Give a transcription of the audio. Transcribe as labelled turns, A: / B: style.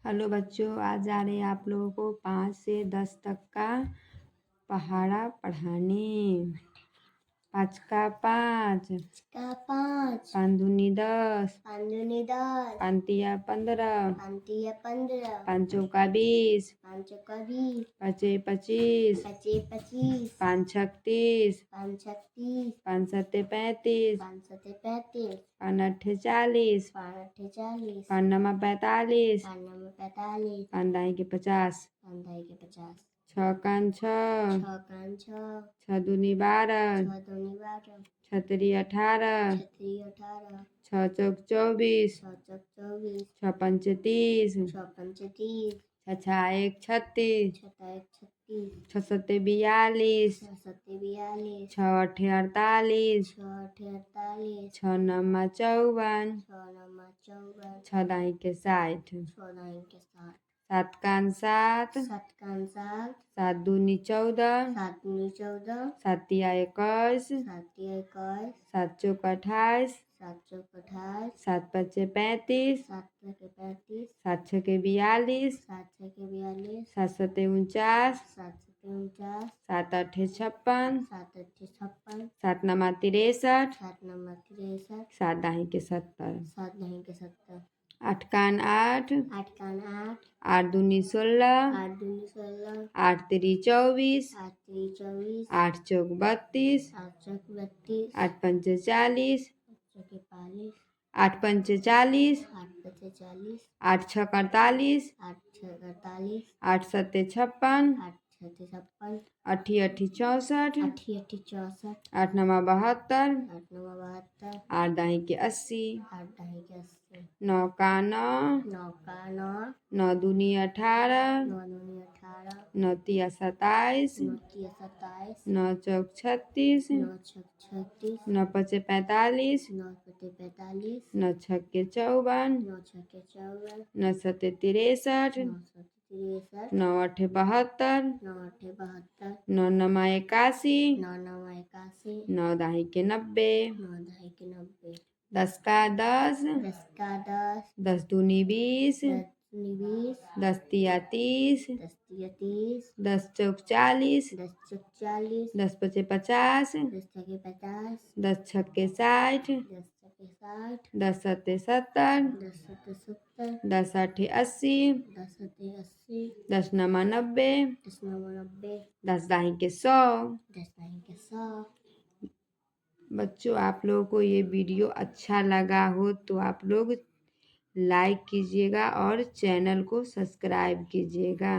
A: Hello बच्चों, आज जा रहे हैं आप लोगों को 5 से 10 तक का पहाड़ा पढ़ाने। 5 का 5,
B: का 5,
A: 5 दूनी 10,
B: 5 दूनी 10,
A: 5 तिया 15,
B: 5 तिया 15,
A: 5 चौका 20,
B: 5 चौका 20,
A: 5 25,
B: 5 25,
A: 5 36,
B: 5 36,
A: 5 7 35,
B: 5 7 35,
A: 5 8 40,
B: 5 8 40,
A: 5 9 45,
B: 5 9 45,
A: 5 दाई के 50,
B: 5 दाई के 50,
A: 6 कान 6,
B: 6 कान 6,
A: 6 दूनी 12,
B: 6 दूनी 12,
A: 6 तिरी 18,
B: 6 तिरी 18,
A: 6 चौक 24,
B: 6 चौक 24,
A: 6 पंच 30,
B: 6 पंच 30,
A: 6 छा 1 36,
B: 6 ता 1 36,
A: 6 सत्ते 42,
B: 6 सत्ते 42,
A: 6 अठे 48,
B: 6 अठे 48,
A: 6 नमा 54,
B: 6 नमा 54,
A: 6 दाई के 60,
B: 6 दाई के 60,
A: 7 कान 7,
B: 7 कान 7,
A: 7 दूनी 14,
B: 7 दूनी 14,
A: 7 तिया 21,
B: 7 तिया 21,
A: 7 चौक 28,
B: 7 चौक 28,
A: 7 पच्चे 35,
B: 7 पचे 35,
A: 7 छके 42,
B: 7 छके 42,
A: 7 सत्ते 49,
B: 7 सत्ते 49,
A: 7 अठे 56,
B: 7 अठे 56,
A: 7 नमा 63,
B: 7 नमा 63,
A: 7 दाही के 70,
B: 7 दाही के 70,
A: 8 कान 8,
B: 8 कान 8,
A: 8 दूनी 16,
B: 8 दूनी 16,
A: 8 तिरी 24,
B: 8 तिरी 24,
A: 8 चौक 32,
B: 8 चौक 32,
A: 8 पंचे 40,
B: 8 चौके 40,
A: 8 पंचे 40,
B: 8 पचे 40,
A: 8 छक 48,
B: 8 छक 48,
A: 8 सत्ते 56,
B: 8 छते 56,
A: 8 अठी 64,
B: 8 अठी 64,
A: 8 नमा 72,
B: 8 नमा 72,
A: 8 दाही के 80,
B: 8 दाही के 80,
A: 9 का 9,
B: 9 का 9,
A: 9 दूनी 18,
B: 9 दूनी 18,
A: 9 तिया 27,
B: 9 तिया 27,
A: 9 चौक 36,
B: 9 छक 36,
A: 9 पचे 45,
B: 9 पचे 45,
A: 9 छक्के 54,
B: 9 छके 54,
A: 9 सत्ते 63,
B: 9 सत्ते 63,
A: 9 अठे 72,
B: 9 अठे 72,
A: 9 नमा 81,
B: 9 नमा 81,
A: 9 दाही के 90,
B: 9 दाही के 90,
A: 10 का 10,
B: 10 का 10,
A: 10 दूनी 20,
B: 10 दूनी 20,
A: 10 तिया 30,
B: 10 तिया 30,
A: 10 चौक 40,
B: 10 चौक 40,
A: 10 पचे 50,
B: 10 छके 50,
A: 10 छक्के 60,
B: 10 छके 60,
A: 10 सत्ते 70,
B: 10 सत्ते 70,
A: 10 अठे 80,
B: 10 अठे 80,
A: 10 नमा 90,
B: 10 नमा 90,
A: 10 दाही के 100।
B: 10 दाही के 100।
A: बच्चों, आप लोगों को ये वीडियो अच्छा लगा हो तो आप लोग लाइक कीजिएगा और चैनल को सब्सक्राइब कीजिएगा।